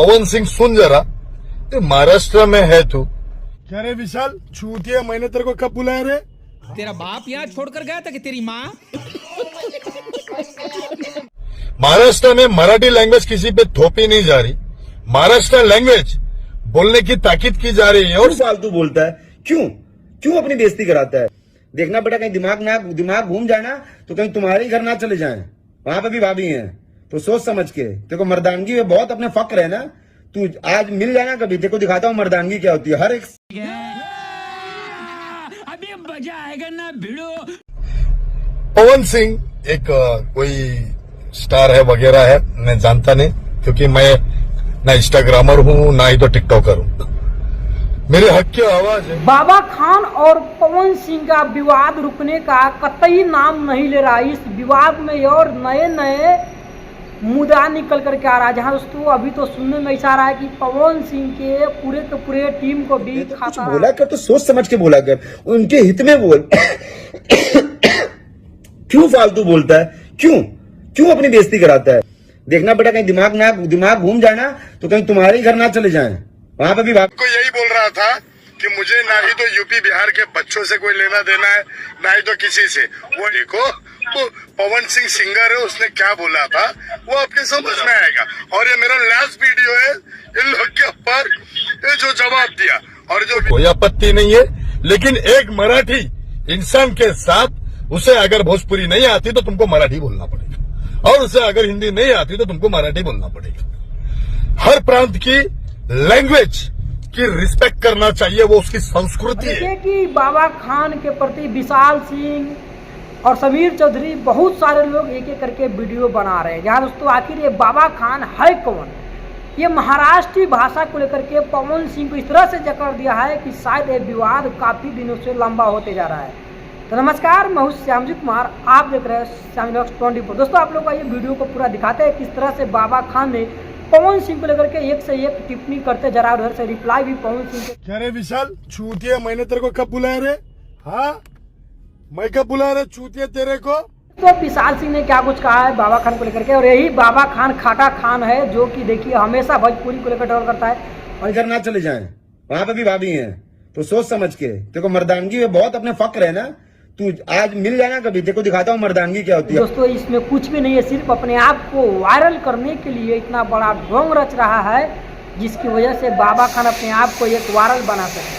पवन सिंह सुन जरा, तो महाराष्ट्र में है तू। क्या रे विशाल छूतिया, मैंने तेरे को कब बुलाया रे? तेरा बाप यहाँ छोड़कर गया था कि तेरी माँ? महाराष्ट्र में मराठी लैंग्वेज किसी पे थोपी नहीं जा रही, महाराष्ट्र लैंग्वेज बोलने की ताकीद की जा रही है। और फालतू बोलता है, क्यों अपनी बेइज्जती कराता है? देखना बेटा, कहीं दिमाग घूम जाए ना तो कहीं तुम्हारे ही घर ना चले जाएं, वहां पे भी भाभी हैं, तो सोच समझ के। देखो मर्दानगी में बहुत अपने फक्र है ना, तू आज मिल जाना कभी, देखो दिखाता हूँ मर्दानगी क्या होती है। हर एक अभी मजा आएगा ना भिड़ो। पवन सिंह एक कोई स्टार है वगैरह है, मैं जानता नहीं, क्योंकि मैं ना इंस्टाग्रामर हूँ ना ही तो टिकटॉकर हूँ। मेरे हक की आवाज है। बाबा खान और पवन सिंह का विवाद रुकने का कतई नाम नहीं ले रहा। इस विवाद में और नए मुद्दा निकल करके आ रहा है, जहां दोस्तों अभी तो सुनने में ऐसा आ रहा है कि पवन सिंह के पूरे टीम को भी खाता बोला कर तो सोच समझ के बोला कर, उनके हित में बोल। क्यों फालतू बोलता है? क्यों अपनी बेइज्जती कराता है? देखना बेटा, कहीं दिमाग घूम जाए ना तो कहीं तुम्हारे ही घर ना चले जाएं, वहां पे भी आपको यही बोल रहा था कि मुझे ना ही तो यूपी बिहार के बच्चों से कोई लेना देना है, ना ही तो किसी से। वो देखो, वो पवन सिंह सिंगर है, उसने क्या बोला था वो आपके समझ में आएगा। और ये मेरा लास्ट वीडियो है इन लोग के ऊपर, ये जो जवाब दिया, और जो कोई आपत्ति नहीं है, लेकिन एक मराठी इंसान के साथ उसे अगर भोजपुरी नहीं आती तो तुमको मराठी बोलना पड़ेगा, और उसे अगर हिंदी नहीं आती तो तुमको मराठी बोलना पड़ेगा। हर प्रांत की लैंग्वेज की रिस्पेक्ट करना चाहिए, वो उसकी संस्कृति है। कि बाबा खान के प्रति विशाल सिंह और समीर चौधरी बहुत सारे लोग एक करके वीडियो बना रहे हैं, जहाँ दोस्तों आखिर ये बाबा खान है कौन? ये महाराष्ट्री भाषा को लेकर के पवन सिंह को इस तरह से जकड़ दिया है कि शायद ये विवाद काफी दिनों से लंबा होते जा रहा है। तो नमस्कार, मैं हूँ श्यामजी कुमार, आप देख रहे हैं श्यामजी व्लॉग्स 24। दोस्तों आप लोग का ये वीडियो को पूरा दिखाते हैं किस तरह से बाबा खान ने पवन सिंह को लेकर के एक से एक टिप्पणी करते जरा, उधर से रिप्लाई भी पवन सिंह के। क्या रे विशाल छूतिया, मैंने तेरे को कब बुलाया रे? हाँ, मैं कब बुलाया रे छूतिया तेरे को? तो विशाल सिंह ने क्या कुछ कहा है बाबा खान को लेकर के, और यही बाबा खान खाटा खान है जो कि देखिए हमेशा भोजपुरी को लेकर ट्रोल करता है। और घर ना चले जाएं, वहां पे भी भाभी हैं, तो सोच समझ के। देखो मर्दानगी में बहुत अपने फक्र है ना, तू आज मिल जाना कभी, देखो दिखाता हूँ मर्दानगी क्या होती है। दोस्तों इसमें कुछ भी नहीं है, सिर्फ अपने आप को वायरल करने के लिए इतना बड़ा ढोंग रच रहा है, जिसकी वजह से बाबा खान अपने आप को एक वायरल बना सके।